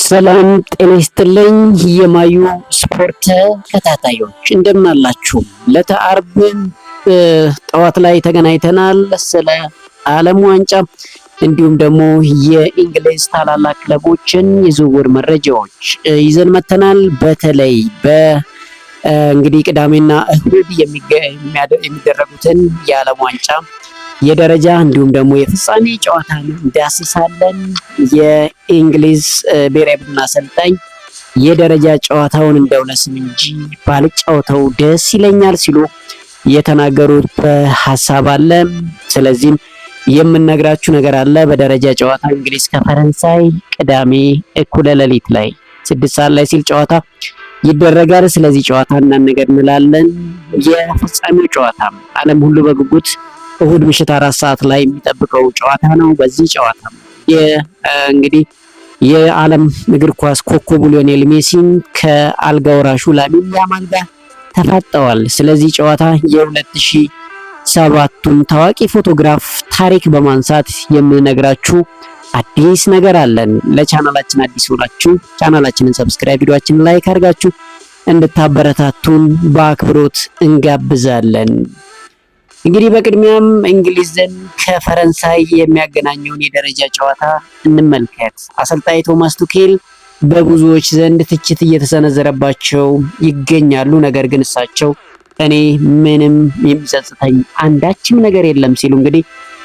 ሰላም ጤና ይስጥልኝ። የማዩ ስፖርት ተከታታዮች እንደምን አላችሁ? ለተአርብ ጠዋት ላይ ተገናኝተናል። ስለ ዓለም ዋንጫ እንዲሁም ደግሞ የእንግሊዝ ታላላቅ ክለቦችን የዝውውር መረጃዎች ይዘን መተናል። በተለይ እንግዲህ ቅዳሜና እሁድ የሚደረጉትን የዓለም ዋንጫ የደረጃ እንዲሁም ደግሞ የፍጻሜ ጨዋታን እንዳስሳለን። የእንግሊዝ ብሔራዊ ቡድን አሰልጣኝ የደረጃ ጨዋታውን እንደው ለስም እንጂ ባልጫወተው ደስ ይለኛል ሲሉ የተናገሩት ሀሳብ አለ። ስለዚህም የምነግራችሁ ነገር አለ። በደረጃ ጨዋታ እንግሊዝ ከፈረንሳይ ቅዳሜ እኩለ ሌሊት ላይ 6 ሰዓት ላይ ሲል ጨዋታ ይደረጋል። ስለዚህ ጨዋታ እናነገር እንላለን። የፍጻሜው ጨዋታ ዓለም ሁሉ በጉጉት እሁድ ምሽት 4 ሰዓት ላይ የሚጠብቀው ጨዋታ ነው። በዚህ ጨዋታ እንግዲህ የዓለም እግር ኳስ ኮከቡ ሊዮኔል ሜሲን ከአልጋ ወራሹ ላሚን ያማል ጋር ተፋጠዋል። ስለዚህ ጨዋታ የ2007ቱን ታዋቂ ፎቶግራፍ ታሪክ በማንሳት የምነግራችሁ አዲስ ነገር አለን። ለቻናላችን አዲስ ሆናችሁ ቻናላችንን ሰብስክራይብ፣ ቪዲዮአችንን ላይክ አድርጋችሁ እንድታበረታቱን በአክብሮት እንጋብዛለን። እንግዲህ በቅድሚያም እንግሊዝን ከፈረንሳይ የሚያገናኘውን የደረጃ ጨዋታ እንመልከት። አሰልጣኝ ቶማስ ቱኬል በብዙዎች ዘንድ ትችት እየተሰነዘረባቸው ይገኛሉ። ነገር ግን እሳቸው እኔ ምንም የሚጸጽተኝ አንዳችም ነገር የለም ሲሉ እንግዲህ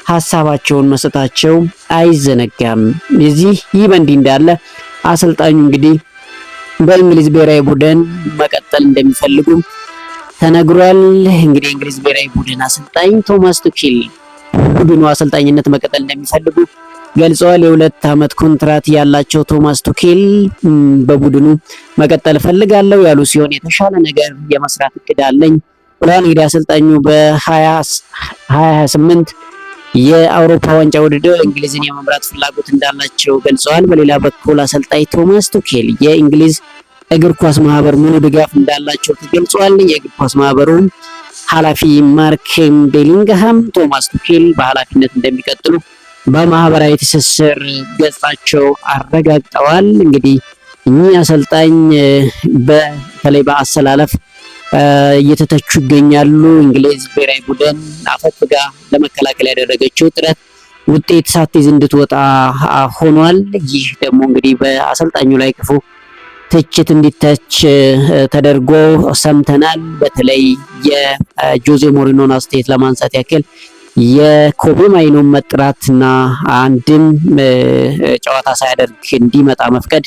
ሀሳባቸውን መስጠታቸው አይዘነጋም። ይህ በእንዲህ እንዳለ አሰልጣኙ እንግዲህ በእንግሊዝ ብሔራዊ ቡድን መቀጠል እንደሚፈልጉ ተነግሯል። እንግዲህ የእንግሊዝ ብሔራዊ ቡድን አሰልጣኝ ቶማስ ቱኬል ቡድኑ አሰልጣኝነት መቀጠል እንደሚፈልጉ ገልጸዋል። የ2 ዓመት ኮንትራት ያላቸው ቶማስ ቱኬል በቡድኑ መቀጠል ፈልጋለሁ ያሉ ሲሆን የተሻለ ነገር የመስራት እቅድ አለኝ ብለዋል። እንግዲህ አሰልጣኙ በ2028 የአውሮፓ ዋንጫ ውድድር እንግሊዝን የመምራት ፍላጎት እንዳላቸው ገልጸዋል። በሌላ በኩል አሰልጣኝ ቶማስ ቱኬል የእንግሊዝ እግር ኳስ ማህበር ሙሉ ድጋፍ እንዳላቸው ተገልጿል። የእግር ኳስ ማህበሩን ኃላፊ ማርክ ቤሊንግሃም ቶማስ ቱኬል በኃላፊነት እንደሚቀጥሉ በማህበራዊ ትስስር ገጻቸው አረጋግጠዋል። እንግዲህ እኚህ አሰልጣኝ በተለይ በአሰላለፍ እየተተቹ ይገኛሉ። እንግሊዝ ብሔራዊ ቡድን አፈግፍጋ ለመከላከል ያደረገችው ጥረት ውጤት ሳትይዝ እንድትወጣ ሆኗል። ይህ ደግሞ እንግዲህ በአሰልጣኙ ላይ ክፉ ትችት እንዲተች ተደርጎ ሰምተናል። በተለይ የጆዜ ሞሪኖን አስተያየት ለማንሳት ያክል የኮቤ ማይኖን መጥራትና አንድም ጨዋታ ሳያደርግ እንዲመጣ መፍቀድ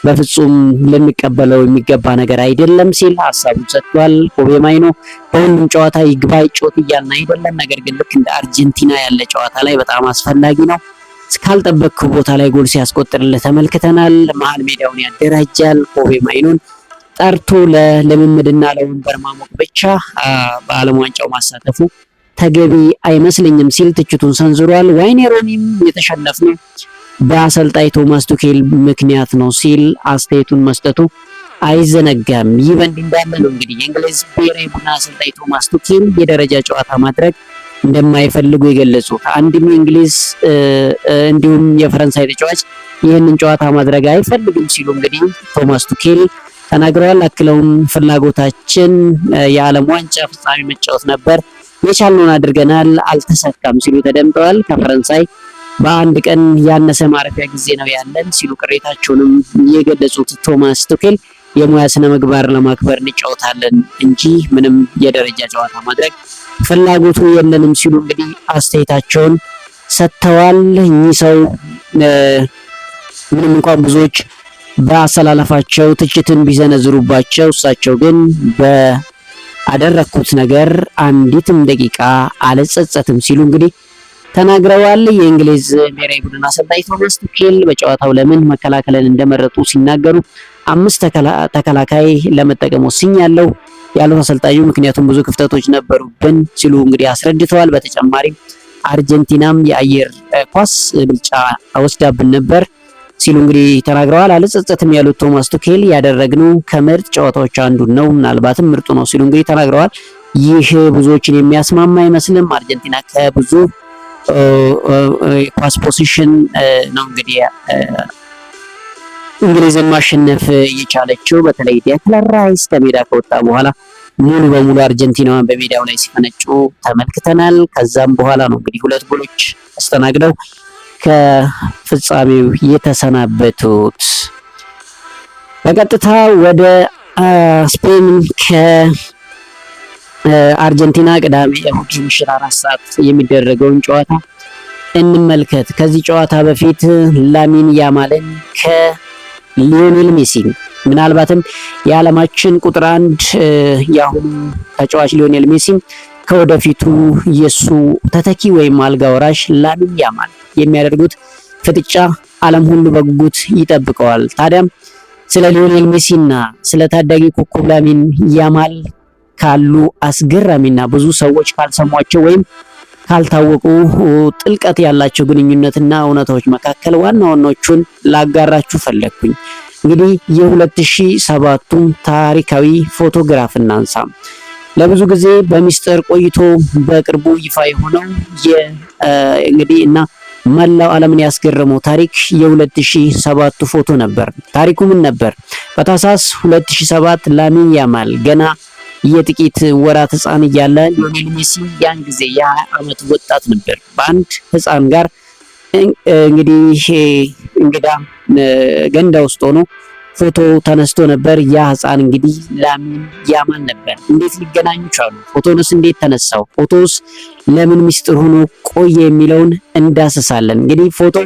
በፍጹም ልንቀበለው የሚገባ ነገር አይደለም ሲል ሀሳቡን ሰጥቷል። ኮቤ ማይኖ በሁሉም ጨዋታ ይግባ ይጮት እያልን አይደለም፣ ነገር ግን ልክ እንደ አርጀንቲና ያለ ጨዋታ ላይ በጣም አስፈላጊ ነው። እስካልጠበቅኩ ቦታ ላይ ጎል ሲያስቆጥርልህ ተመልክተናል። መሀል ሜዳውን ያደራጃል። ኮቤ ማይኖን ጠርቶ ለልምምድና ለወንበር ማሞቅ ብቻ በዓለም ዋንጫው ማሳተፉ ተገቢ አይመስለኝም ሲል ትችቱን ሰንዝሯል። ዋይኔ ሮኒም የተሸነፍነው በአሰልጣኝ ቶማስ ቱኬል ምክንያት ነው ሲል አስተያየቱን መስጠቱ አይዘነጋም። ይህ በእንዲህ እንዳለ ነው እንግዲህ የእንግሊዝ ብሔራዊ ቡድን አሰልጣኝ ቶማስ ቱኬል የደረጃ ጨዋታ ማድረግ እንደማይፈልጉ የገለጹት አንድም የእንግሊዝ እንዲሁም የፈረንሳይ ተጫዋች ይህንን ጨዋታ ማድረግ አይፈልግም ሲሉ እንግዲህ ቶማስ ቱኬል ተናግረዋል። አክለውም ፍላጎታችን የዓለም ዋንጫ ፍጻሜ መጫወት ነበር፣ የቻልነውን አድርገናል፣ አልተሳካም ሲሉ ተደምጠዋል። ከፈረንሳይ በአንድ ቀን ያነሰ ማረፊያ ጊዜ ነው ያለን ሲሉ ቅሬታቸውንም የገለጹት ቶማስ ቱኬል የሙያ ስነ ምግባር ለማክበር እንጫወታለን እንጂ ምንም የደረጃ ጨዋታ ማድረግ ፍላጎቱ የለንም ሲሉ እንግዲህ አስተያየታቸውን ሰጥተዋል። እኚህ ሰው ምንም እንኳን ብዙዎች በአሰላለፋቸው ትችትን ቢዘነዝሩባቸው እሳቸው ግን በአደረኩት ነገር አንዲትም ደቂቃ አልጸጸትም ሲሉ እንግዲህ ተናግረዋል። የእንግሊዝ ብሔራዊ ቡድን አሰልጣኝ ቶማስ ቱኬል በጨዋታው ለምን መከላከልን እንደመረጡ ሲናገሩ 5 ተከላካይ ለመጠቀም ወስኛለሁ ያሉት አሰልጣኙ ምክንያቱም ብዙ ክፍተቶች ነበሩብን ሲሉ እንግዲህ አስረድተዋል። በተጨማሪም አርጀንቲናም የአየር ኳስ ብልጫ ወስዳብን ነበር ሲሉ እንግዲህ ተናግረዋል። አልጸጸትም ያሉት ቶማስ ቱኬል ያደረግነው ከምርጥ ጨዋታዎች አንዱን ነው፣ ምናልባትም ምርጡ ነው ሲሉ እንግዲህ ተናግረዋል። ይህ ብዙዎችን የሚያስማማ አይመስልም። አርጀንቲና ከብዙ ኳስ ፖዚሽን ነው እንግዲህ እንግሊዝን ማሸነፍ የቻለችው በተለይ ዴክላን ራይስ ከሜዳ ከወጣ በኋላ ሙሉ በሙሉ አርጀንቲናዋን በሜዳው ላይ ሲፈነጩ ተመልክተናል። ከዛም በኋላ ነው እንግዲህ 2 ጎሎች አስተናግደው ከፍጻሜው የተሰናበቱት። በቀጥታ ወደ ስፔን ከአርጀንቲና ቅዳሜ እሁድ ምሽት 4 ሰዓት የሚደረገውን ጨዋታ እንመልከት። ከዚህ ጨዋታ በፊት ላሚን ያማልን ከሊዮኔል ሜሲ ምናልባትም የዓለማችን ቁጥር 1 የአሁኑ ተጫዋች ሊዮኔል ሜሲ ከወደፊቱ የሱ ተተኪ ወይም አልጋ ወራሽ ላሚን ያማል የሚያደርጉት ፍጥጫ ዓለም ሁሉ በጉጉት ይጠብቀዋል። ታዲያም ስለ ሊዮኔል ሜሲና ስለ ታዳጊ ኮከብ ላሚን ያማል ካሉ አስገራሚና ብዙ ሰዎች ካልሰሟቸው ወይም ካልታወቁ ጥልቀት ያላቸው ግንኙነትና እውነታዎች መካከል ዋና ዋናዎቹን ላጋራችሁ ፈለግኩኝ። እንግዲህ የ2007ቱን ታሪካዊ ፎቶግራፍ እናንሳ። ለብዙ ጊዜ በሚስጥር ቆይቶ በቅርቡ ይፋ የሆነው እንግዲህ እና መላው ዓለምን ያስገረመው ታሪክ የ2007ቱ ፎቶ ነበር። ታሪኩ ምን ነበር? በታህሳስ 2007 ላሚን ያማል ገና የጥቂት ወራት ህፃን እያለ ሊዮኔል ሜሲ ያን ጊዜ የ20 ዓመት ወጣት ነበር። በአንድ ህፃን ጋር እንግዲህ እንግዳ ገንዳ ውስጥ ሆኖ ፎቶ ተነስቶ ነበር። ያ ህፃን እንግዲህ ላሚን ያማል ነበር። እንዴት ሊገናኙ ቻሉ? ፎቶንስ እንዴት ተነሳው? ፎቶስ ለምን ሚስጥር ሆኖ ቆየ የሚለውን እንዳስሳለን። እንግዲህ ፎቶ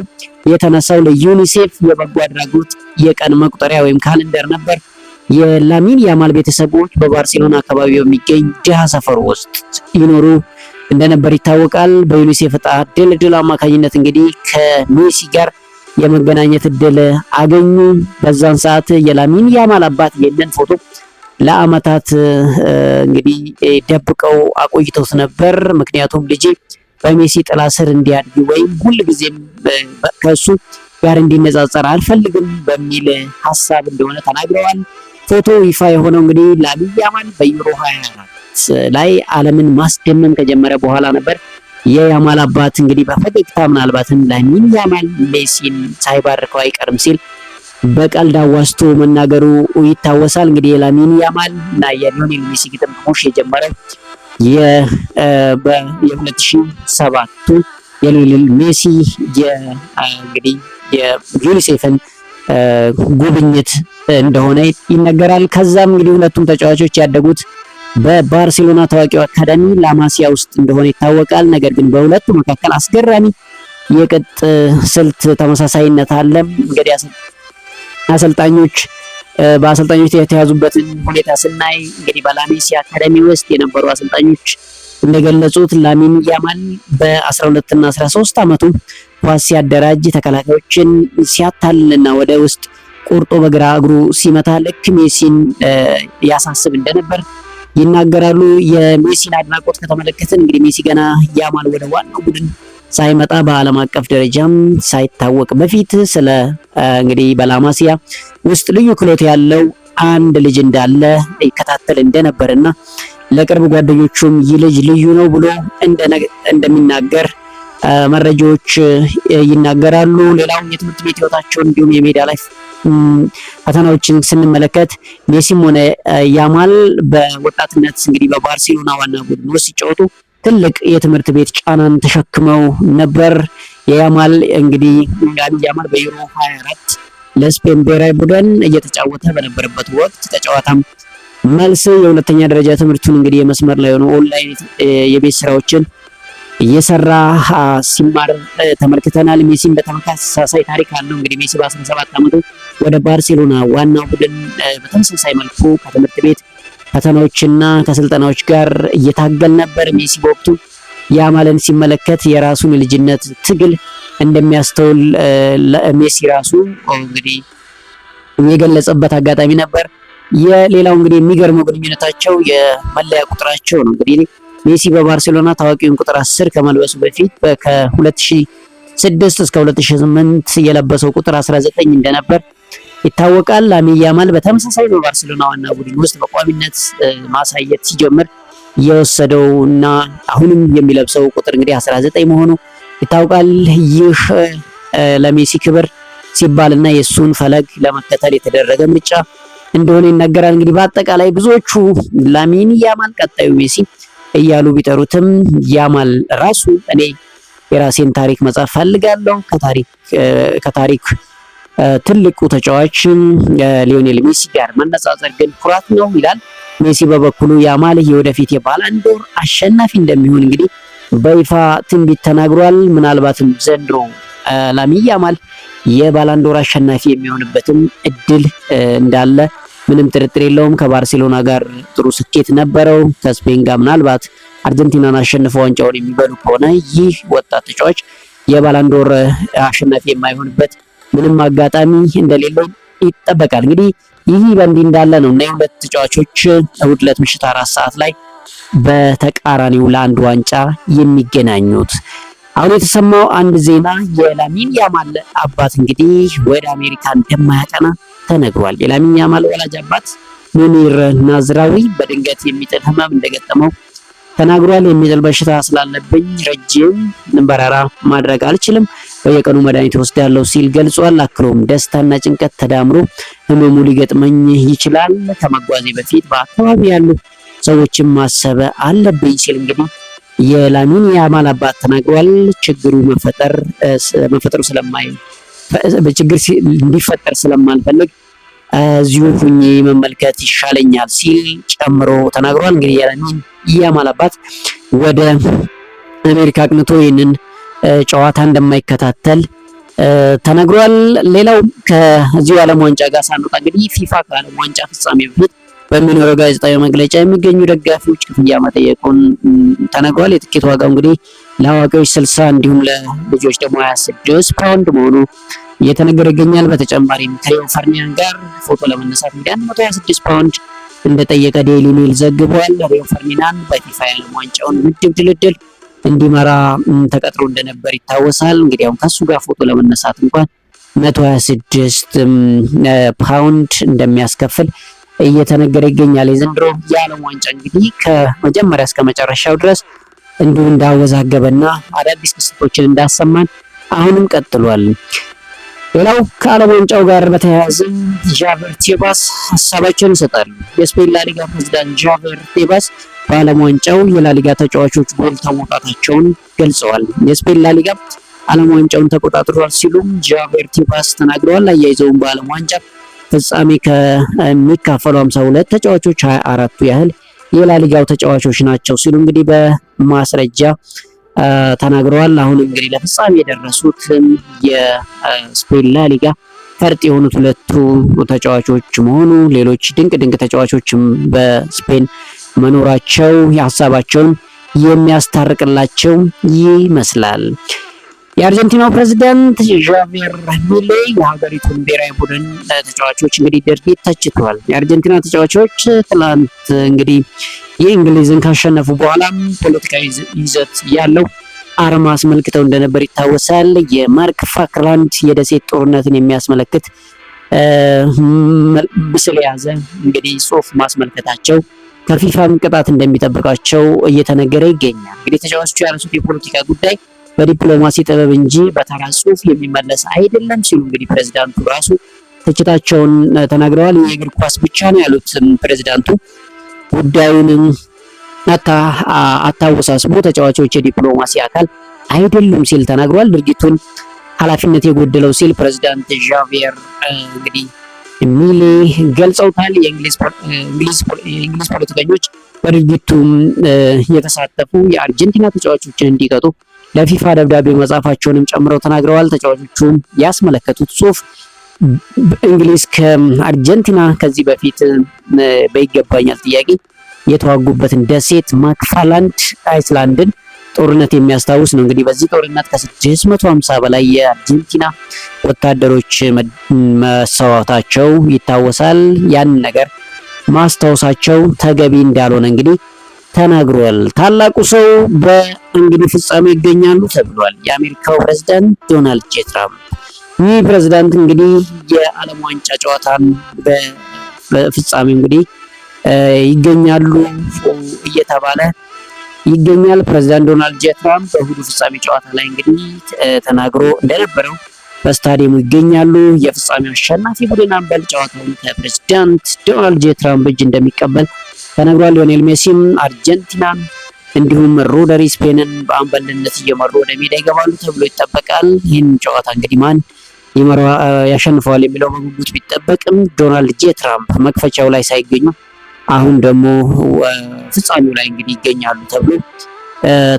የተነሳው ለዩኒሴፍ የበጎ አድራጎት የቀን መቁጠሪያ ወይም ካሌንደር ነበር። የላሚን ያማል ቤተሰቦች በባርሴሎና አካባቢ በሚገኝ ድሃ ሰፈር ውስጥ ይኖሩ እንደነበር ይታወቃል። በዩኒሴፍ ዕጣ ድልድል አማካኝነት እንግዲህ ከሜሲ ጋር የመገናኘት እድል አገኙ። በዛን ሰዓት የላሚን ያማል አባት ይህንን ፎቶ ለአመታት እንግዲህ ደብቀው አቆይተውት ነበር። ምክንያቱም ልጄ በሜሲ ጥላ ስር እንዲያድግ ወይም ሁልጊዜም ከሱ ጋር እንዲነጻጸር አልፈልግም በሚል ሀሳብ እንደሆነ ተናግረዋል። ፎቶ ይፋ የሆነው እንግዲህ ላሚን ያማል በዩሮ 24 ላይ ዓለምን ማስደመም ከጀመረ በኋላ ነበር። የያማል አባት እንግዲህ በፈገግታ ምናልባትም ላሚን ያማል ሜሲን ሳይባርከው አይቀርም ሲል በቀልድ አዋስቶ መናገሩ ይታወሳል። እንግዲህ የላሚን ያማል እና የሊዮኔል ሜሲ ግጥምጥሞሽ የጀመረው የ2007ቱ የሊዮኔል ሜሲ እንግዲህ የዩኒሴፍን ጉብኝት እንደሆነ ይነገራል። ከዛም እንግዲህ ሁለቱም ተጫዋቾች ያደጉት በባርሴሎና ታዋቂው አካዳሚ ላማሲያ ውስጥ እንደሆነ ይታወቃል። ነገር ግን በሁለቱ መካከል አስገራሚ የቅጥ ስልት ተመሳሳይነት አለ። እንግዲህ በአሰልጣኞች የተያዙበትን ሁኔታ ስናይ እንግዲህ በላማሲያ አካዳሚ ውስጥ የነበሩ አሰልጣኞች እንደገለጹት ላሚን ያማል በ12 እና 13 ዓመቱ ኳስ ሲያደራጅ ተከላካዮችን ሲያታልልና ወደ ውስጥ ቆርጦ በግራ እግሩ ሲመታ ልክ ሜሲን ያሳስብ እንደነበር ይናገራሉ። የሜሲን አድናቆት ከተመለከትን እንግዲህ ሜሲ ገና ያማል ወደ ዋናው ቡድን ሳይመጣ በዓለም አቀፍ ደረጃም ሳይታወቅ በፊት ስለ እንግዲህ በላማሲያ ውስጥ ልዩ ክህሎት ያለው አንድ ልጅ እንዳለ ይከታተል እንደነበርና ለቅርብ ጓደኞቹም ይህ ልጅ ልዩ ነው ብሎ እንደሚናገር መረጃዎች ይናገራሉ። ሌላው የትምህርት ቤት ህይወታቸውን እንዲሁም የሜዳ ላይ ፈተናዎችን ስንመለከት ሜሲም ሆነ ያማል በወጣትነት እንግዲህ በባርሴሎና ዋና ቡድን ውስጥ ሲጫወቱ ትልቅ የትምህርት ቤት ጫናን ተሸክመው ነበር። የያማል እንግዲህ ያማል በዩሮ 24 ለስፔን ብሔራዊ ቡድን እየተጫወተ በነበረበት ወቅት ከጨዋታም መልስ የሁለተኛ ደረጃ ትምህርቱን እንግዲህ የመስመር ላይ ሆኖ ኦንላይን የቤት ስራዎችን እየሰራ ሲማር ተመልክተናል። ሜሲም በተመሳሳይ ታሪክ አለው። እንግዲህ ሜሲ በ17 ዓመቱ ወደ ባርሴሎና ዋናው ቡድን በተመሳሳይ መልኩ ከትምህርት ቤት ፈተናዎችና ከስልጠናዎች ጋር እየታገል ነበር። ሜሲ በወቅቱ ያማልን ሲመለከት የራሱን የልጅነት ትግል እንደሚያስተውል ሜሲ ራሱ እንግዲህ የገለጸበት አጋጣሚ ነበር። የሌላው እንግዲህ የሚገርመው ግንኙነታቸው የመለያ ቁጥራቸው ነው። እንግዲህ ሜሲ በባርሴሎና ታዋቂውን ቁጥር 10 ከመልበሱ በፊት ከ2006 እስከ 2008 የለበሰው ቁጥር 19 እንደነበር ይታወቃል። ላሚን ያማል በተመሳሳይ በባርሴሎና ዋና ቡድን ውስጥ በቋሚነት ማሳየት ሲጀምር የወሰደውና አሁንም የሚለብሰው ቁጥር እንግዲህ 19 መሆኑ ይታወቃል። ይህ ለሜሲ ክብር ሲባልና የሱን ፈለግ ለመከተል የተደረገ ምርጫ እንደሆነ ይነገራል። እንግዲህ በአጠቃላይ ብዙዎቹ ላሚን ያማል ቀጣዩ ሜሲ እያሉ ቢጠሩትም ያማል ራሱ እኔ የራሴን ታሪክ መጻፍ ፈልጋለሁ ከታሪክ ትልቁ ተጫዋች ሊዮኔል ሜሲ ጋር መነጻጸር ግን ኩራት ነው ይላል። ሜሲ በበኩሉ ያማል የወደፊት የባላንዶር አሸናፊ እንደሚሆን እንግዲህ በይፋ ትንቢት ተናግሯል። ምናልባትም ዘንድሮ ላሚን ያማል የባላንዶር አሸናፊ የሚሆንበትም እድል እንዳለ ምንም ጥርጥር የለውም። ከባርሴሎና ጋር ጥሩ ስኬት ነበረው። ከስፔን ጋር ምናልባት አርጀንቲናን አሸንፈው ዋንጫውን የሚበሉ ከሆነ ይህ ወጣት ተጫዋች የባላንዶር አሸናፊ የማይሆንበት ምንም አጋጣሚ እንደሌለው ይጠበቃል። እንግዲህ ይህ በእንዲህ እንዳለ ነው እና የሁለት ተጫዋቾች እሁድ ዕለት ምሽት 4 ሰዓት ላይ በተቃራኒው ለአንድ ዋንጫ የሚገናኙት። አሁን የተሰማው አንድ ዜና የላሚን ያማል አባት እንግዲህ ወደ አሜሪካ እንደማያቀና ተነግሯል። የላሚን ያማል ወላጅ አባት ሙኒር ናዝራዊ በድንገት የሚጥል ህመም እንደገጠመው ተናግሯል። የሚጥል በሽታ ስላለብኝ ረጅም በረራ ማድረግ አልችልም፣ በየቀኑ መድኃኒት ወስዳለሁ ሲል ገልጿል። አክሎም ደስታና ጭንቀት ተዳምሮ ህመሙ ሊገጥመኝ ይችላል፣ ከመጓዜ በፊት በአካባቢ ያሉ ሰዎችን ማሰብ አለብኝ ሲል እንግዲህ የላሚን ያማል አባት ተናግሯል። ችግሩ መፈጠሩ ችግር እንዲፈጠር ስለማልፈልግ እዚሁ ሁኜ መመልከት ይሻለኛል ሲል ጨምሮ ተናግሯል። እንግዲህ የላሚን ያማል አባት ወደ አሜሪካ አቅንቶ ይህንን ጨዋታ እንደማይከታተል ተነግሯል። ሌላው ከዚሁ የዓለም ዋንጫ ጋር ሳንወጣ እንግዲህ ፊፋ ከዓለም ዋንጫ ፍጻሜ በፊት በሚኖረው ጋዜጣዊ መግለጫ የሚገኙ ደጋፊዎች ክፍያ መጠየቁን ተነግሯል። የትኬት ዋጋው እንግዲህ ለአዋቂዎች 60 እንዲሁም ለልጆች ደግሞ 26 ፓውንድ መሆኑ እየተነገረ ይገኛል። በተጨማሪም ከሪዮ ፈርዲናንድ ጋር ፎቶ ለመነሳት እንግዲህ 126 ፓውንድ እንደጠየቀ ዴይሊ ሜል ዘግቧል። ሪዮ ፈርዲናንድ በፊፋ የዓለም ዋንጫውን ምድብ ድልድል እንዲመራ ተቀጥሮ እንደነበር ይታወሳል። እንግዲህ አሁን ከሱ ጋር ፎቶ ለመነሳት እንኳን 126 ፓውንድ እንደሚያስከፍል እየተነገረ ይገኛል። የዘንድሮ የዓለም ዋንጫ እንግዲህ ከመጀመሪያ እስከ መጨረሻው ድረስ እንዲሁ እንዳወዛገበና አዳዲስ ክስተቶችን እንዳሰማን አሁንም ቀጥሏል። ሌላው ከዓለም ዋንጫው ጋር በተያያዘ ዣቨር ቴባስ ሀሳባቸውን ይሰጣሉ። የስፔን ላሊጋ ፕሬዝዳንት ዣቨር ቴባስ በዓለም ዋንጫው የላሊጋ ተጫዋቾች ጎልተው መውጣታቸውን ገልጸዋል። የስፔን ላሊጋ ዓለም ዋንጫውን ተቆጣጥሯል ሲሉም ዣቨር ቴባስ ተናግረዋል። አያይዘውም በዓለም ዋንጫ ፍጻሜ ከሚካፈሉ 52 ተጫዋቾች 24ቱ ያህል የላሊጋው ተጫዋቾች ናቸው ሲሉ እንግዲህ በማስረጃ ተናግረዋል። አሁን እንግዲህ ለፍጻሜ የደረሱት የስፔን ላሊጋ ፈርጥ የሆኑት ሁለቱ ተጫዋቾች መሆኑ ሌሎች ድንቅ ተጫዋቾችም በስፔን መኖራቸው የሀሳባቸውን የሚያስታርቅላቸው ይመስላል። የአርጀንቲናው ፕሬዝዳንት ዣቪር ሚሌይ የሀገሪቱን ብሔራዊ ቡድን ተጫዋቾች እንግዲህ ድርጊት ተችቷል። የአርጀንቲና ተጫዋቾች ትላንት እንግዲህ የእንግሊዝን ካሸነፉ በኋላም ፖለቲካዊ ይዘት ያለው አርማ አስመልክተው እንደነበር ይታወሳል። የማርክ ፋክላንድ የደሴት ጦርነትን የሚያስመለክት ምስል የያዘ እንግዲህ ጽሑፍ ማስመልከታቸው ከፊፋም ቅጣት እንደሚጠብቃቸው እየተነገረ ይገኛል። እንግዲህ ተጫዋቾቹ ያነሱት የፖለቲካ ጉዳይ በዲፕሎማሲ ጥበብ እንጂ በተራ ጽሑፍ የሚመለስ አይደለም ሲሉ እንግዲህ ፕሬዝዳንቱ ራሱ ትችታቸውን ተናግረዋል። የእግር ኳስ ብቻ ነው ያሉት ፕሬዝዳንቱ ጉዳዩን አታወሳስቦ ተጫዋቾች የዲፕሎማሲ አካል አይደሉም ሲል ተናግሯል። ድርጊቱን ኃላፊነት የጎደለው ሲል ፕሬዝዳንት ዣቪር እንግዲህ ሚሌ ገልጸውታል። የእንግሊዝ ፖለቲከኞች በድርጊቱ የተሳተፉ የአርጀንቲና ተጫዋቾችን እንዲቀጡ ለፊፋ ደብዳቤ መጻፋቸውንም ጨምረው ተናግረዋል። ተጫዋቾቹን ያስመለከቱት ጽሑፍ እንግሊዝ ከአርጀንቲና ከዚህ በፊት በይገባኛል ጥያቄ የተዋጉበትን ደሴት ማክፋላንድ አይስላንድን ጦርነት የሚያስታውስ ነው። እንግዲህ በዚህ ጦርነት ከ650 በላይ የአርጀንቲና ወታደሮች መሰዋታቸው ይታወሳል። ያን ነገር ማስታወሳቸው ተገቢ እንዳልሆነ እንግዲህ ተናግሯል። ታላቁ ሰው በእንግዲህ ፍጻሜ ይገኛሉ ተብሏል። የአሜሪካው ፕሬዝዳንት ዶናልድ ጄ ትራምፕ ይህ ፕሬዝዳንት እንግዲህ የዓለም ዋንጫ ጨዋታን በፍጻሜ እንግዲህ ይገኛሉ እየተባለ ይገኛል። ፕሬዝዳንት ዶናልድ ጄ ትራምፕ በእሁዱ ፍጻሜ ጨዋታ ላይ እንግዲህ ተናግሮ እንደነበረው በስታዲየሙ ይገኛሉ። የፍጻሜው አሸናፊ ቡድን አምበል ጨዋታውን ከፕሬዝዳንት ዶናልድ ጄ ትራምፕ እጅ እንደሚቀበል ተነግሯል። ሊዮኔል ሜሲም አርጀንቲናን እንዲሁም ሮደሪ ስፔንን በአምበልነት እየመሩ ወደ ሜዳ ይገባሉ ተብሎ ይጠበቃል። ይህን ጨዋታ እንግዲህ ማን ያሸንፈዋል የሚለው በጉጉት ቢጠበቅም ዶናልድ ጄ ትራምፕ መክፈቻው ላይ ሳይገኙ አሁን ደግሞ ፍጻሜው ላይ እንግዲህ ይገኛሉ ተብሎ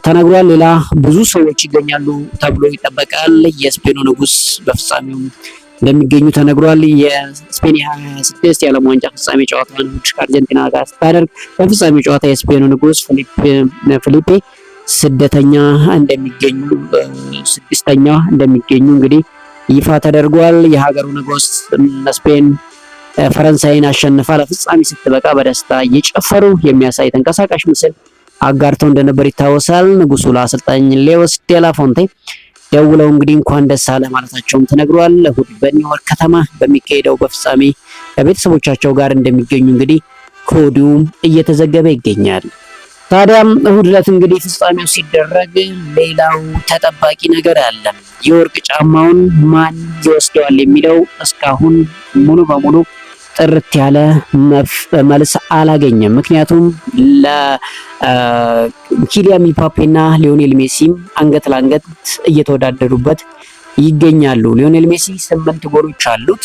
ተነግሯል። ሌላ ብዙ ሰዎች ይገኛሉ ተብሎ ይጠበቃል። የስፔኑ ንጉስ በፍጻሜው እንደሚገኙ ተነግሯል። የስፔን የ26 የዓለም ዋንጫ ፍጻሜ ጨዋታውን ከአርጀንቲና ጋር ስታደርግ በፍጻሜ ጨዋታ የስፔኑ ንጉስ ፊሊፔ ስድስተኛ እንደሚገኙ እንግዲህ ይፋ ተደርጓል። የሀገሩ ንጉስ ስፔን ፈረንሳይን አሸንፋ ለፍጻሜ ስትበቃ በደስታ እየጨፈሩ የሚያሳይ ተንቀሳቃሽ ምስል አጋርተው እንደነበር ይታወሳል። ንጉሱ ለአሰልጣኝ ሌዎስ ዴላ ፎንቴ ደውለው እንግዲህ እንኳን ደስ አለ ማለታቸውም ተነግሯል። እሁድ በኒውዮርክ ከተማ በሚካሄደው በፍጻሜ ከቤተሰቦቻቸው ጋር እንደሚገኙ እንግዲህ ከወዲሁ እየተዘገበ ይገኛል። ታዲያም እሁድ ዕለት እንግዲህ ፍጻሜው ሲደረግ ሌላው ተጠባቂ ነገር አለ። የወርቅ ጫማውን ማን ይወስደዋል የሚለው እስካሁን ሙሉ በሙሉ ጥርት ያለ መልስ አላገኘም። ምክንያቱም ለኪሊያን ምባፔና ሊዮኔል ሜሲም አንገት ለአንገት እየተወዳደሩበት ይገኛሉ። ሊዮኔል ሜሲ 8 ጎሎች አሉት፣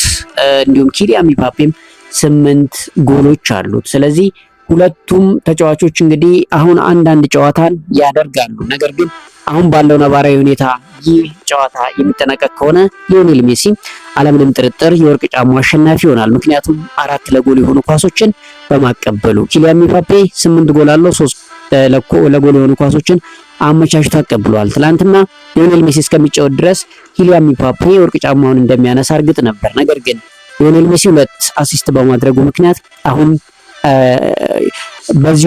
እንዲሁም ኪሊያን ምባፔም 8 ጎሎች አሉት። ስለዚህ ሁለቱም ተጫዋቾች እንግዲህ አሁን አንዳንድ ጨዋታን ያደርጋሉ። ነገር ግን አሁን ባለው ነባራዊ ሁኔታ ይህ ጨዋታ የሚጠናቀቅ ከሆነ ሊዮኔል ሜሲ አለምንም ጥርጥር የወርቅ ጫማው አሸናፊ ይሆናል። ምክንያቱም 4 ለጎል የሆኑ ኳሶችን በማቀበሉ ኪሊያን ምባፔ 8 ጎል አለው፣ 3 ለጎል የሆኑ ኳሶችን አመቻችቶ አቀብሏል። ትላንትና ሊዮኔል ሜሲ እስከሚጫወት ድረስ ኪሊያን ምባፔ የወርቅ ጫማውን እንደሚያነሳ እርግጥ ነበር። ነገር ግን ሊዮኔል ሜሲ 2 አሲስት በማድረጉ ምክንያት አሁን በዚህ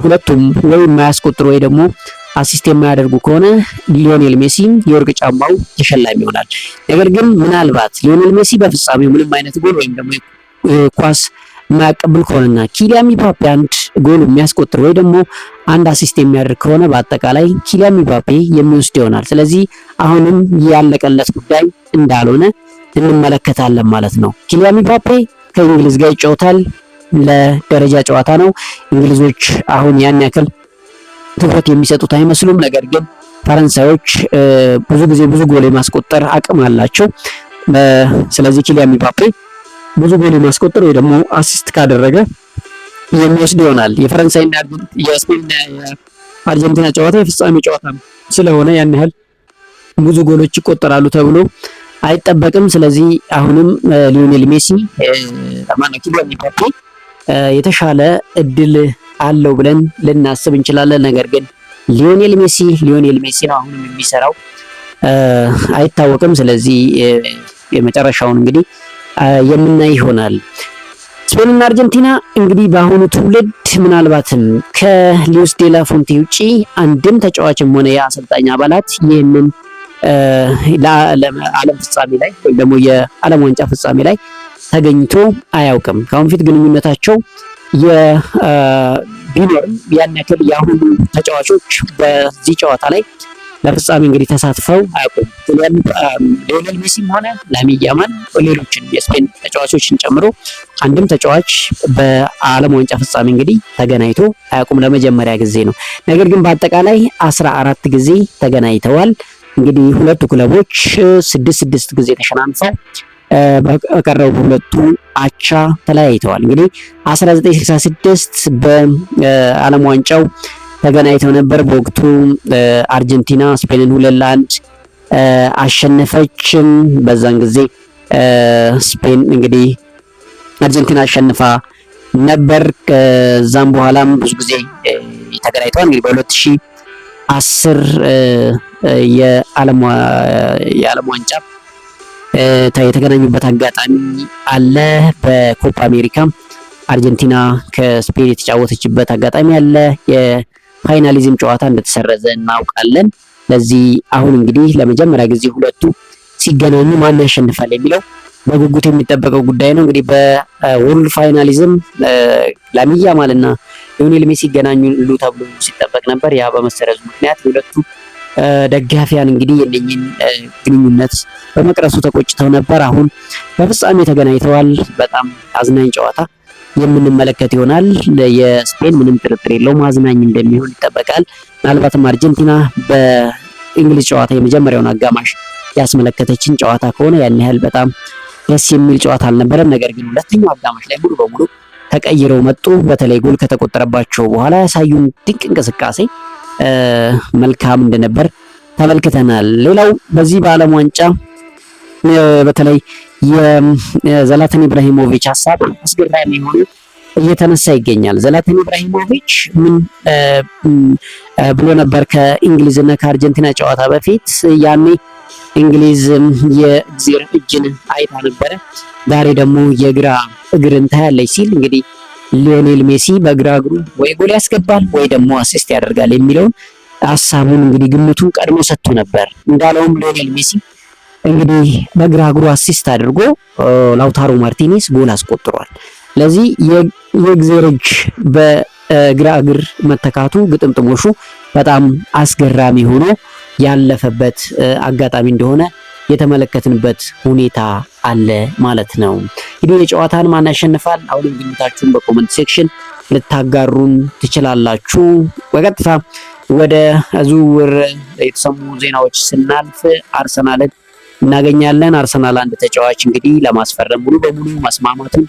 ሁለቱም ወይ የማያስቆጥሩ ወይ ደግሞ አሲስት የማያደርጉ ከሆነ ሊዮኔል ሜሲ የወርቅ ጫማው ተሸላሚ ይሆናል። ነገር ግን ምናልባት ሊዮኔል ሜሲ በፍጻሜው ምንም አይነት ጎል ወይም ደግሞ ኳስ የማያቀብል ከሆነና ኪሊያን ምባፔ 1 ጎል የሚያስቆጥር ወይ ደግሞ 1 አሲስት የሚያደርግ ከሆነ በአጠቃላይ ኪሊያን ምባፔ የሚወስድ ይሆናል። ስለዚህ አሁንም ያለቀለት ጉዳይ እንዳልሆነ እንመለከታለን ማለት ነው። ኪሊያን ምባፔ ከእንግሊዝ ጋር ይጫወታል። ለደረጃ ጨዋታ ነው። እንግሊዞች አሁን ያን ያክል ትኩረት የሚሰጡት አይመስሉም። ነገር ግን ፈረንሳዮች ብዙ ጊዜ ብዙ ጎል የማስቆጠር አቅም አላቸው። ስለዚህ ኪሊያን ምባፔ ብዙ ጎል የማስቆጠር ወይ ደግሞ አሲስት ካደረገ የሚወስድ ይሆናል። የፈረንሳይና የስፔንና የአርጀንቲና ጨዋታ የፍጻሜ ጨዋታ ስለሆነ ያን ያህል ብዙ ጎሎች ይቆጠራሉ ተብሎ አይጠበቅም። ስለዚህ አሁንም ሊዮኔል ሜሲ ኪሊያን ምባፔ የተሻለ እድል አለው ብለን ልናስብ እንችላለን። ነገር ግን ሊዮኔል ሜሲ ነው አሁንም የሚሰራው አይታወቅም። ስለዚህ የመጨረሻውን እንግዲህ የምናይ ይሆናል። ስፔንና አርጀንቲና እንግዲህ በአሁኑ ትውልድ ምናልባትም ከሉዊስ ዴላ ፎንቴ ውጪ አንድም ተጫዋችም ሆነ የአሰልጣኝ አባላት ይህንን ለዓለም ፍጻሜ ላይ ወይም ደግሞ የዓለም ዋንጫ ፍጻሜ ላይ ተገኝቶ አያውቅም። ከአሁን ፊት ግንኙነታቸው ቢኖርም ያን ያክል የአሁኑ ተጫዋቾች በዚህ ጨዋታ ላይ ለፍጻሜ እንግዲህ ተሳትፈው አያውቁም። ሊዮኔል ሜሲም ሆነ ላሚን ያማል ሌሎችን የስፔን ተጫዋቾችን ጨምሮ አንድም ተጫዋች በዓለም ዋንጫ ፍጻሜ እንግዲህ ተገናኝቶ አያውቁም። ለመጀመሪያ ጊዜ ነው። ነገር ግን በአጠቃላይ 14 ጊዜ ተገናኝተዋል። እንግዲህ ሁለቱ ክለቦች 6 ጊዜ ተሸናንፈው በቀረው ሁለቱ አቻ ተለያይተዋል። እንግዲህ 1966 በዓለም ዋንጫው ተገናኝተው ነበር። በወቅቱ አርጀንቲና ስፔንን 2-1 አሸነፈችም። በዛን ጊዜ ስፔን እንግዲህ አርጀንቲና አሸንፋ ነበር። ከዛም በኋላም ብዙ ጊዜ ተገናኝተዋል። እንግዲህ በ2010 የዓለም ዋንጫ የተገናኙበት አጋጣሚ አለ። በኮፓ አሜሪካ አርጀንቲና ከስፔን የተጫወተችበት አጋጣሚ አለ። የፋይናሊዝም ጨዋታ እንደተሰረዘ እናውቃለን። ለዚህ አሁን እንግዲህ ለመጀመሪያ ጊዜ ሁለቱ ሲገናኙ ማን ያሸንፋል የሚለው በጉጉት የሚጠበቀው ጉዳይ ነው። እንግዲህ በወርልድ ፋይናሊዝም ላሚን ያማልና ሊዮኔል ሜሲ ይገናኛሉ ተብሎ ሲጠበቅ ነበር። ያ በመሰረዙ ምክንያት ሁለቱ ደጋፊያን እንግዲህ የነኝን ግንኙነት በመቅረሱ ተቆጭተው ነበር። አሁን በፍጻሜ ተገናኝተዋል። በጣም አዝናኝ ጨዋታ የምንመለከት ይሆናል። የስፔን ምንም ጥርጥር የለውም አዝናኝ እንደሚሆን ይጠበቃል። ምናልባትም አርጀንቲና በእንግሊዝ ጨዋታ የመጀመሪያውን አጋማሽ ያስመለከተችን ጨዋታ ከሆነ ያን ያህል በጣም ደስ የሚል ጨዋታ አልነበረም። ነገር ግን ሁለተኛው አጋማሽ ላይ ሙሉ በሙሉ ተቀይረው መጡ። በተለይ ጎል ከተቆጠረባቸው በኋላ ያሳዩን ድንቅ እንቅስቃሴ መልካም እንደነበር ተመልክተናል። ሌላው በዚህ በዓለም ዋንጫ በተለይ የዘላተን ኢብራሂሞቪች ሀሳብ አስገራሚ ሆኖ እየተነሳ ይገኛል። ዘላተን ኢብራሂሞቪች ምን ብሎ ነበር ከእንግሊዝና ከአርጀንቲና ጨዋታ በፊት? ያኔ እንግሊዝ የእግዜር እጅን አይታ ነበረ፣ ዛሬ ደግሞ የግራ እግርን ታያለች ሲል እንግዲህ ሊዮኔል ሜሲ በግራ እግሩ ወይ ጎል ያስገባል ወይ ደግሞ አሲስት ያደርጋል የሚለውን ሀሳቡን እንግዲህ ግምቱን ቀድሞ ሰጥቶ ነበር። እንዳለውም ሊዮኔል ሜሲ እንግዲህ በግራ እግሩ አሲስት አድርጎ ላውታሮ ማርቲኔስ ጎል አስቆጥሯል። ለዚህ የእግዜር እጅ በግራ እግር መተካቱ ግጥምጥሞሹ በጣም አስገራሚ ሆኖ ያለፈበት አጋጣሚ እንደሆነ የተመለከትንበት ሁኔታ አለ ማለት ነው። እንግዲህ የጨዋታን ማን ያሸንፋል? አሁንም ግምታችሁን በኮመንት ሴክሽን ልታጋሩን ትችላላችሁ። በቀጥታ ወደ ዝውውር የተሰሙ ዜናዎች ስናልፍ አርሰናልን እናገኛለን። አርሰናል አንድ ተጫዋች እንግዲህ ለማስፈረም ሙሉ በሙሉ መስማማቱን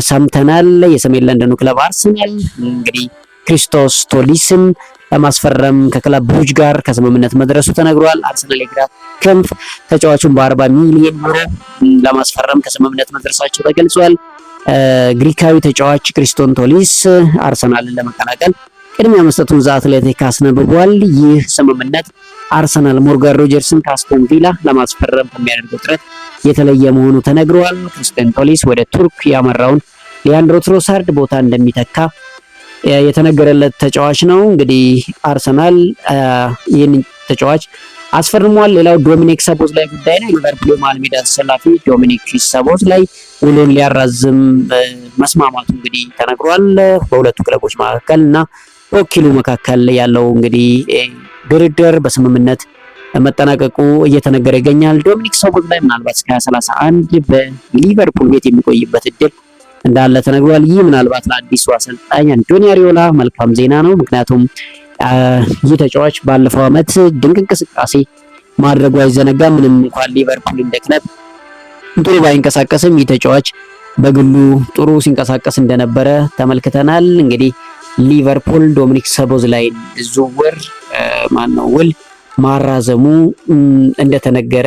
ሰምተናል። የሰሜን ለንደኑ ክለብ አርሰናል እንግዲህ ክሪስቶስ ቶሊስን ለማስፈረም ከክለብ ብሩጅ ጋር ከስምምነት መድረሱ ተነግሯል። አርሰናል የግራ ክንፍ ተጫዋቹን በ40 ሚሊዮን ዩሮ ለማስፈረም ከስምምነት መድረሳቸው ተገልጿል። ግሪካዊ ተጫዋች ክሪስቶስ ቶሊስ አርሰናልን ለመቀላቀል ቅድሚያ መስጠቱን ዘ አትሌቲክ አስነብቧል። ይህ ስምምነት አርሰናል ሞርጋን ሮጀርስን ከአስቶን ቪላ ለማስፈረም ከሚያደርገው ጥረት የተለየ መሆኑ ተነግሯል። ክሪስቶስ ቶሊስ ወደ ቱርክ ያመራውን ሊያንድሮ ትሮሳርድ ቦታ እንደሚተካ የተነገረለት ተጫዋች ነው። እንግዲህ አርሰናል ይህን ተጫዋች አስፈርሟል። ሌላው ዶሚኒክ ሰቦዝ ላይ ጉዳይ ነው። ሊቨርፑል መሃል ሜዳ ተሰላፊ ዶሚኒክ ሰቦዝ ላይ ውሉን ሊያራዝም መስማማቱ እንግዲህ ተነግሯል። በሁለቱ ክለቦች መካከል እና በወኪሉ መካከል ያለው እንግዲህ ድርድር በስምምነት መጠናቀቁ እየተነገረ ይገኛል። ዶሚኒክ ሰቦዝ ላይ ምናልባት እስከ 2031 በሊቨርፑል ቤት የሚቆይበት እድል እንዳለ ተነግሯል። ይህ ምናልባት ለአዲሱ አሰልጣኝ አንቶኒ አሪዮላ መልካም ዜና ነው። ምክንያቱም ይህ ተጫዋች ባለፈው ዓመት ድንቅ እንቅስቃሴ ማድረጉ አይዘነጋም። ምንም እንኳን ሊቨርፑል እንደ ክለብ ጥሩ ባይንቀሳቀስም ይህ ተጫዋች በግሉ ጥሩ ሲንቀሳቀስ እንደነበረ ተመልክተናል። እንግዲህ ሊቨርፑል ዶሚኒክ ሰቦዝ ላይ ዝውውር ውል ማራዘሙ እንደተነገረ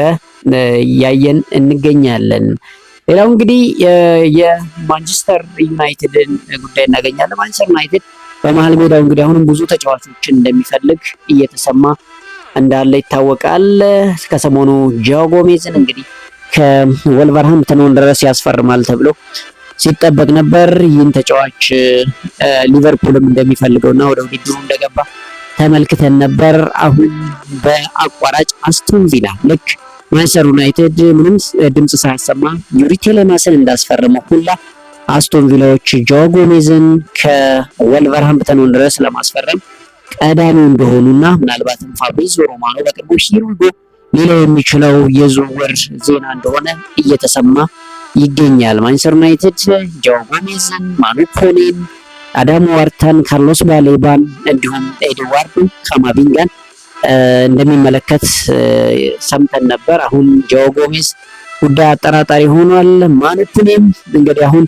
ያየን እንገኛለን። ሌላው እንግዲህ የማንቸስተር ዩናይትድን ጉዳይ እናገኛለን። ማንቸስተር ዩናይትድ በመሃል ሜዳው እንግዲህ አሁንም ብዙ ተጫዋቾችን እንደሚፈልግ እየተሰማ እንዳለ ይታወቃል። ከሰሞኑ ጆao ጎሜዝን እንግዲህ ከወልቨርሃምፕተን ወንደረርስ ያስፈርማል ተብሎ ሲጠበቅ ነበር። ይህን ተጫዋች ሊቨርፑልም እንደሚፈልገውና ወደ ውድድሩ እንደገባ ተመልክተን ነበር። አሁን በአቋራጭ አስቶን ቪላ ልክ ማንቸስተር ዩናይትድ ምንም ድምጽ ሳያሰማ ዩሪ ቴሌማስን እንዳስፈረመው ሁላ አስቶን ቪላዎች ጆao ጎሜዝን ከወልቨርሃምፕተን ወንደረርስ ለማስፈረም ቀዳሚው እንደሆኑና ምናልባትም ፋብሪዚዮ ሮማኖ በቅርቡ ሂሩጎ ሌላው የሚችለው የዝውውር ዜና እንደሆነ እየተሰማ ይገኛል። ማንቸስተር ዩናይትድ ጆao ጎሜዝን፣ ማኑ ኮኔን፣ አዳም ዋርተን፣ ካርሎስ ባሌባን እንዲሁም ኤድዋርዶ ካማቪንጋን እንደሚመለከት ሰምተን ነበር። አሁን ጆao ጎሜዝ ጉዳይ አጠራጣሪ ሆኗል። ማኑ ኮኔም እንግዲህ አሁን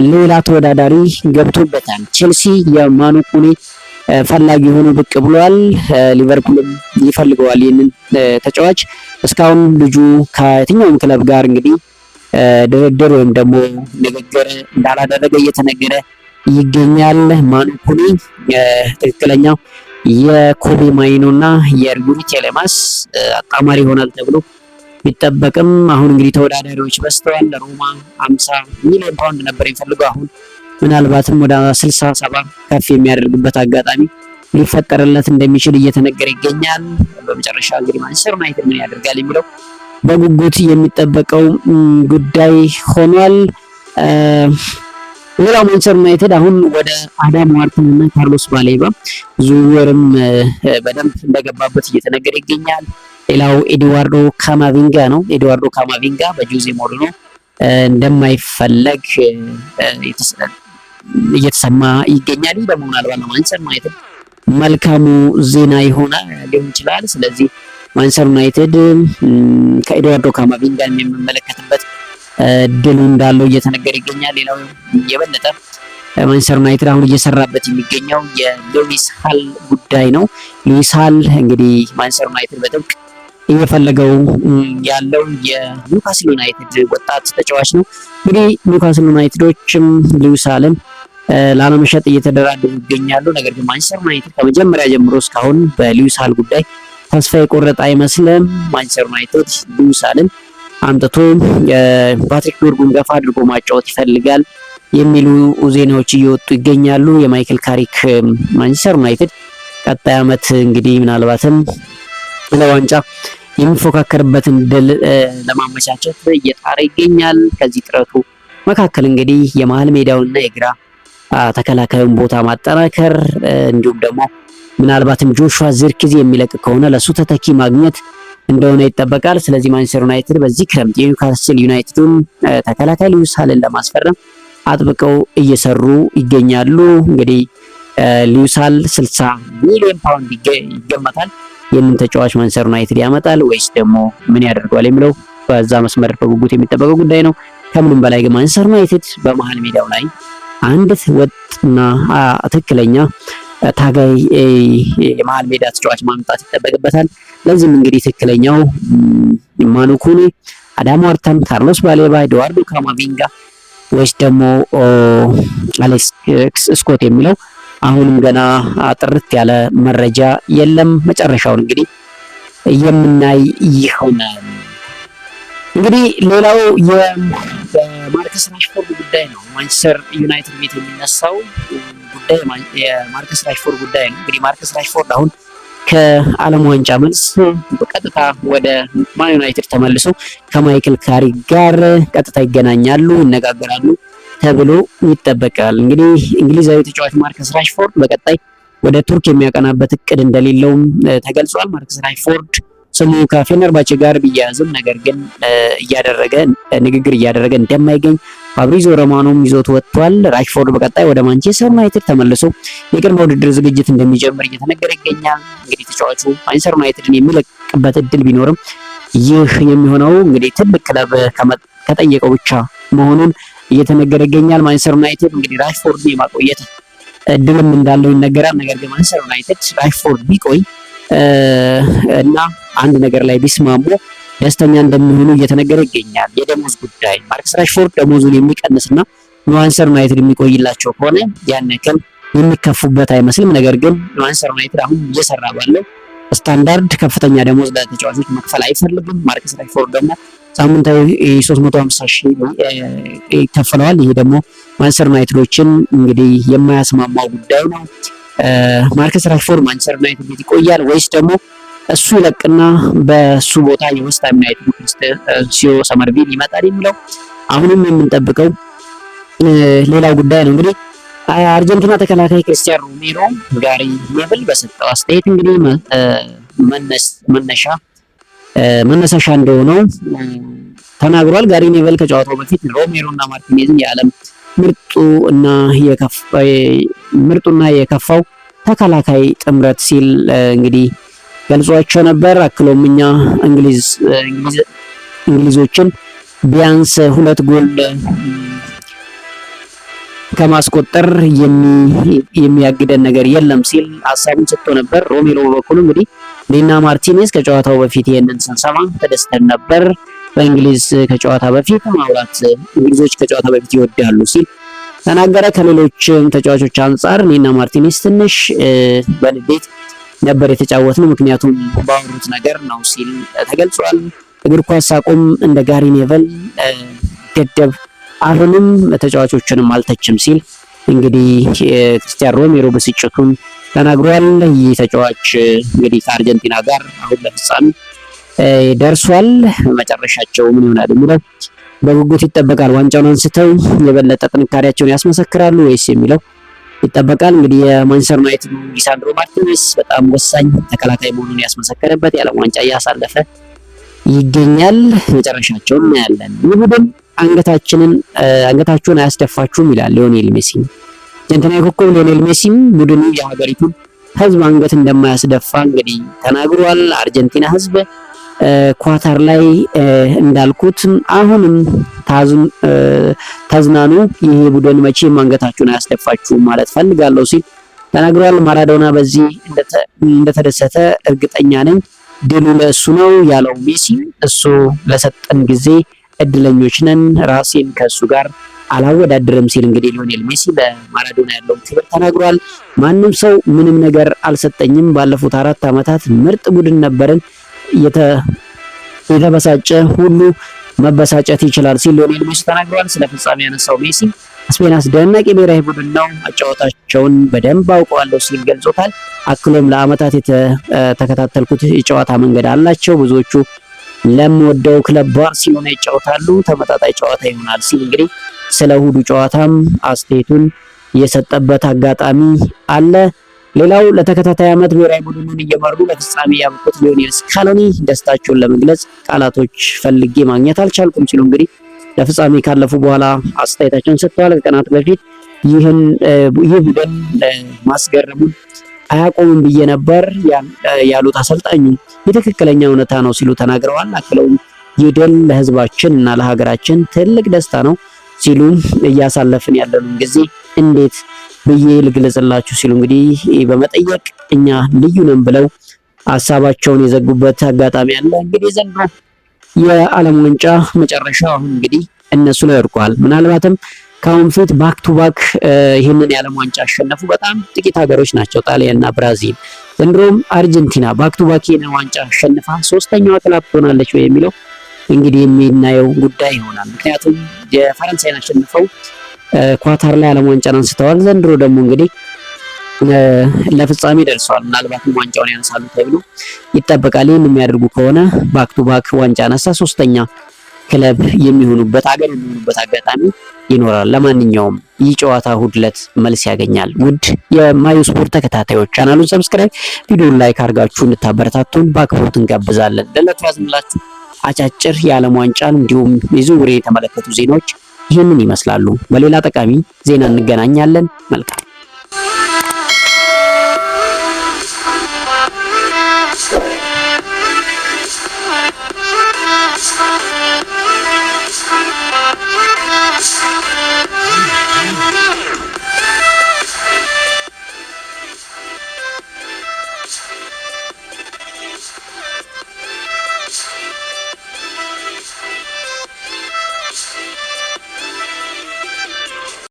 ሌላ ተወዳዳሪ ገብቶበታል። ቼልሲ የማኑ ኮኔ ፈላጊ ሆኖ ብቅ ብሏል። ሊቨርፑልም ይፈልገዋል ይህንን ተጫዋች። እስካሁን ልጁ ከየትኛውም ክለብ ጋር እንግዲህ ድርድር ወይም ደግሞ ንግግር እንዳላደረገ እየተነገረ ይገኛል። ማኑ ኮኔ ትክክለኛው የኮቤ ማይኖ እና የዩሪ ቴሌማስ አጣማሪ ይሆናል ተብሎ ቢጠበቅም አሁን እንግዲህ ተወዳዳሪዎች በስተዋል። ሮማ 50 ሚሊዮን ፓውንድ ነበር የሚፈልገው። አሁን ምናልባትም ወደ 60-70 ከፍ የሚያደርግበት አጋጣሚ ሊፈጠርለት እንደሚችል እየተነገረ ይገኛል። በመጨረሻ እንግዲህ ማንቸስተር ዩናይትድ ምን ያደርጋል የሚለው በጉጉት የሚጠበቀው ጉዳይ ሆኗል። ሌላው ማንቸስተር ዩናይትድ አሁን ወደ አዳም ዋርተን እና ካርሎስ ባሌባ ዝውውርም በደንብ እንደገባበት እየተነገረ ይገኛል። ሌላው ኤድዋርዶ ካማቪንጋ ነው። ኤድዋርዶ ካማቪንጋ በጆዜ ሞሪኖ እንደማይፈለግ እየተሰማ ይገኛል። ደግሞ ምናልባት ለማንቸስተር ዩናይትድ መልካሙ ዜና ሊሆን ይችላል። ስለዚህ ማንቸስተር ዩናይትድ ከኤድዋርዶ ካማቪንጋ የሚመለከትበት ድሉ እንዳለው እየተነገረ ይገኛል። ሌላው የበለጠ ማንቸስተር ዩናይትድ አሁን እየሰራበት የሚገኘው የሉዊስ ሃል ጉዳይ ነው። ሉዊስ ሃል እንግዲህ ማንቸስተር ዩናይትድ በጥብቅ እየፈለገው ያለው የኒውካስል ዩናይትድ ወጣት ተጫዋች ነው። እንግዲህ ኒውካስል ዩናይትዶችም ሉዊስ ሃልን ላለመሸጥ እየተደራደሩ ይገኛሉ። ነገር ግን ማንቸስተር ዩናይትድ ከመጀመሪያ ጀምሮ እስካሁን በሉዊስ ሃል ጉዳይ ተስፋ የቆረጠ አይመስልም። ማንቸስተር ዩናይትድ ሉዊስ ሃልን አምጥቶ ፓትሪክ ዶርጉን ገፋ አድርጎ ማጫወት ይፈልጋል የሚሉ ዜናዎች እየወጡ ይገኛሉ። የማይክል ካሪክ ማንቸስተር ዩናይትድ ቀጣይ ዓመት እንግዲህ ምናልባትም ለዋንጫ የሚፎካከርበትን ድል ለማመቻቸት እየጣረ ይገኛል። ከዚህ ጥረቱ መካከል እንግዲህ የመሃል ሜዳውንና የግራ ተከላካዩን ቦታ ማጠናከር እንዲሁም ደግሞ ምናልባትም ጆሹዋ ዚርክዚ የሚለቅ ከሆነ ለሱ ተተኪ ማግኘት እንደሆነ ይጠበቃል። ስለዚህ ማንቸስተር ዩናይትድ በዚህ ክረምት የኒውካስል ዩናይትዱን ተከላካይ ሉዊስ ሃልን ለማስፈረም አጥብቀው እየሰሩ ይገኛሉ። እንግዲህ ሉዊስ ሃል 60 ሚሊዮን ፓውንድ ይገመታል። ይህንን ተጫዋች ማንቸስተር ዩናይትድ ያመጣል ወይስ ደግሞ ምን ያደርገዋል የሚለው በዛ መስመር በጉጉት የሚጠበቀው ጉዳይ ነው። ከምንም በላይ ግን ማንቸስተር ዩናይትድ በመሃል ሜዳው ላይ አንድ ወጥና ትክክለኛ ታጋይ የመሃል ሜዳ ተጫዋች ማምጣት ይጠበቅበታል። ለዚህም እንግዲህ ትክክለኛው ማኑ ኩኒ፣ አዳም ዋርተን፣ ካርሎስ ባሌባ፣ ኤድዋርዶ ካማቪንጋ ወይስ ደግሞ አሌክስ ስኮት የሚለው አሁንም ገና ጥርት ያለ መረጃ የለም። መጨረሻውን እንግዲህ የምናይ ይሆናል። እንግዲህ ሌላው የማርከስ ራሽፎርድ ጉዳይ ነው። ማንቸስተር ዩናይትድ ቤት የሚነሳው ጉዳይ የማርከስ ራሽፎርድ ጉዳይ ነው። እንግዲህ ማርከስ ራሽፎርድ አሁን ከዓለም ዋንጫ መልስ በቀጥታ ወደ ማን ዩናይትድ ተመልሶ ከማይክል ካሪክ ጋር ቀጥታ ይገናኛሉ፣ ይነጋገራሉ ተብሎ ይጠበቃል። እንግዲህ እንግሊዛዊ ተጫዋች ማርከስ ራሽፎርድ በቀጣይ ወደ ቱርክ የሚያቀናበት እቅድ እንደሌለውም ተገልጿል። ማርከስ ራሽፎርድ ስሙ ከፌነርባቼ ጋር ቢያያዝም ነገር ግን ንግግር እያደረገ እንደማይገኝ ፋብሪዚዮ ሮማኖም ይዞት ወጥቷል። ራሽፎርድ በቀጣይ ወደ ማንቸስተር ዩናይትድ ተመልሶ የቅድመ ውድድር ዝግጅት እንደሚጀምር እየተነገረ ይገኛል። እንግዲህ ተጫዋቹ ማንቸስተር ዩናይትድን የሚለቅበት እድል ቢኖርም ይህ የሚሆነው እንግዲህ ትልቅ ክለብ ከጠየቀው ብቻ መሆኑን እየተነገረ ይገኛል። ማንቸስተር ዩናይትድ እንግዲህ ራሽፎርድን የማቆየት እድልም እንዳለው ይነገራል። ነገር ግን ማንቸስተር ዩናይትድ ራሽፎርድ ቢቆይ እና አንድ ነገር ላይ ቢስማሙ ደስተኛ እንደሚሆኑ እየተነገረ ይገኛል። የደሞዝ ጉዳይ ማርከስ ራሽፎርድ ደሞዙን የሚቀንስና ማንቸስተር ዩናይትድ የሚቆይላቸው ከሆነ ያን ያክል የሚከፉበት አይመስልም። ነገር ግን ማንቸስተር ዩናይትድ አሁን እየሰራ ባለው ስታንዳርድ ከፍተኛ ደሞዝ ለተጫዋቾች መክፈል አይፈልግም። ማርከስ ራሽፎርድ ደግሞ ሳምንታዊ 350 ሺህ ይከፈለዋል። ይሄ ደግሞ ማንቸስተር ዩናይትዶችን እንግዲህ የማያስማማው ጉዳይ ነው። ማርከስ ራሽፎርድ ማንቸስተር ዩናይትድ ቤት ይቆያል ወይስ ደግሞ እሱ ይለቅና በሱ ቦታ የዌስትሃም ዩናይትድ ክሪስቲያኖ ሰመርቪል ይመጣል የሚለው አሁንም የምንጠብቀው ሌላው ጉዳይ ነው። እንግዲህ አርጀንቲና ተከላካይ ክሪስቲያን ሮሜሮ ጋሪ ኔቭል በሰጠው አስተያየት እንግዲህ መነሳሻ እንደሆነው ተናግሯል። ጋሪ ኔቭል ከጨዋታው በፊት ሮሜሮ እና ማርቲኔዝን የዓለም ምርጡና የከፋው ተከላካይ ጥምረት ሲል እንግዲህ ገልጿቸው ነበር። አክሎም እኛ እንግሊዞችን ቢያንስ 2 ጎል ከማስቆጠር የሚያግደን ነገር የለም ሲል ሀሳቡን ሰጥቶ ነበር። ሮሜሮ በበኩሉ እንግዲህ እኔና ማርቲኔዝ ከጨዋታው በፊት ይሄንን ስንሰማ ተደስተን ነበር። በእንግሊዝ ከጨዋታ በፊት ማውራት እንግሊዞች ከጨዋታ በፊት ይወዳሉ ሲል ተናገረ። ከሌሎች ተጫዋቾች አንጻር እኔና ማርቲኔዝ ትንሽ በንዴት ነበር የተጫወትነው ምክንያቱም ባወሩት ነገር ነው ሲል ተገልጿል። እግር ኳስ አቁም እንደ ጋሪ ኔቭል ገደብ አሁንም ተጫዋቾችንም አልተችም ሲል እንግዲህ ክሪስቲያን ሮሜሮ ብስጭቱን ተናግሯል። ይህ ተጫዋች እንግዲህ ከአርጀንቲና ጋር አሁን ለፍጻሜ ደርሷል። መጨረሻቸው ምን ይሆናል የሚለው በጉጉት ይጠበቃል። ዋንጫውን አንስተው የበለጠ ጥንካሬያቸውን ያስመሰክራሉ ወይስ የሚለው ይጠበቃል። እንግዲህ የማንቸስተር ዩናይትድ ሊሳንድሮ ማርቲኔዝ በጣም ወሳኝ ተከላካይ መሆኑን ያስመሰከረበት የዓለም ዋንጫ እያሳለፈ ይገኛል። መጨረሻቸውን እናያለን። ይህ ቡድን አንገታችሁን አያስደፋችሁም ይላል ሊዮኔል ሜሲ። አርጀንቲናዊ ኮከብ ሊዮኔል ሜሲም ቡድኑ የሀገሪቱን ሕዝብ አንገት እንደማያስደፋ እንግዲህ ተናግሯል። አርጀንቲና ሕዝብ ኳታር ላይ እንዳልኩት አሁንም ተዝናኑ፣ ይሄ ቡድን መቼም አንገታችሁን አያስደፋችሁም ማለት ፈልጋለሁ ሲል ተናግሯል። ማራዶና በዚህ እንደተደሰተ እርግጠኛ ነኝ፣ ድሉ ለእሱ ነው ያለው ሜሲ እሱ ለሰጠን ጊዜ እድለኞች ነን፣ ራሴን ከእሱ ጋር አላወዳድርም ሲል እንግዲህ ሊዮኔል ሜሲ ለማራዶና ያለውን ክብር ተናግሯል። ማንም ሰው ምንም ነገር አልሰጠኝም፣ ባለፉት 4 ዓመታት ምርጥ ቡድን ነበርን፣ የተበሳጨ ሁሉ መበሳጨት ይችላል ሲል ሊዮኔል ሜሲ ተናግሯል። ስለ ፍጻሜ ያነሳው ሜሲ ስፔን አስደናቂ ብሔራዊ ቡድን ነው፣ አጫዋታቸውን በደንብ አውቀዋለሁ ሲል ገልጾታል። አክሎም ለዓመታት የተከታተልኩት የጨዋታ መንገድ አላቸው፣ ብዙዎቹ ለምወደው ክለብ ባርሴሎና ይጫወታሉ፣ ተመጣጣኝ ጨዋታ ይሆናል ሲል እንግዲህ ስለ እሁዱ ጨዋታም አስተያየቱን የሰጠበት አጋጣሚ አለ። ሌላው ለተከታታይ ዓመት ብሔራዊ ቡድኑን እየመሩ ለፍጻሜ ያበቁት ሊዮኔል ስካሎኒ ደስታቸውን ለመግለጽ ቃላቶች ፈልጌ ማግኘት አልቻልኩም ሲሉ እንግዲህ ለፍጻሜ ካለፉ በኋላ አስተያየታቸውን ሰጥተዋል። ከቀናት በፊት ይህ ቡድን ማስገረሙን አያቆምም ብዬ ነበር ያሉት አሰልጣኙ የትክክለኛ እውነታ ነው ሲሉ ተናግረዋል። አክለውም ይህ ድል ለሕዝባችን እና ለሀገራችን ትልቅ ደስታ ነው ሲሉ እያሳለፍን ያለንን ጊዜ እንዴት ብዬ ልግለጽላችሁ ሲሉ እንግዲህ በመጠየቅ እኛ ልዩ ነን ብለው ሀሳባቸውን የዘጉበት አጋጣሚ አለ። እንግዲህ ዘንድሮ የዓለም ዋንጫ መጨረሻው አሁን እንግዲህ እነሱ ላይ ወድቋል። ምናልባትም ከአሁን ፊት ባክ ቱ ባክ ይህንን የዓለም ዋንጫ ያሸነፉ በጣም ጥቂት ሀገሮች ናቸው፣ ጣሊያን እና ብራዚል። ዘንድሮም አርጀንቲና ባክ ቱ ባክ ይህንን ዋንጫ አሸንፋ 3ኛዋ ክለብ ትሆናለች ወይ የሚለው እንግዲህ የሚናየው ጉዳይ ይሆናል። ምክንያቱም የፈረንሳይን አሸንፈው ኳታር ላይ ዓለም ዋንጫን አንስተዋል። ዘንድሮ ደግሞ እንግዲህ ለፍጻሜ ደርሰዋል። ምናልባትም ዋንጫውን ያነሳሉ ተብሎ ይጠበቃል። ይህን የሚያደርጉ ከሆነ ባክ ቱ ባክ ዋንጫ አነሳ 3ኛ ክለብ የሚሆኑበት አጋጣሚ ይኖራል። ለማንኛውም ይህ ጨዋታ እሑድ ዕለት መልስ ያገኛል። ውድ የማዩ ስፖርት ተከታታዮች ቻናሉን ሰብስክራይብ፣ ቪዲዮውን ላይክ አድርጋችሁ እንድታበረታቱን በአክብሮት እንጋብዛለን። ለዕለቱ ያዝንላችሁ አጫጭር የዓለም ዋንጫን እንዲሁም የዝውውር የተመለከቱ ዜናዎች ይህንን ይመስላሉ። በሌላ ጠቃሚ ዜና እንገናኛለን። መልካም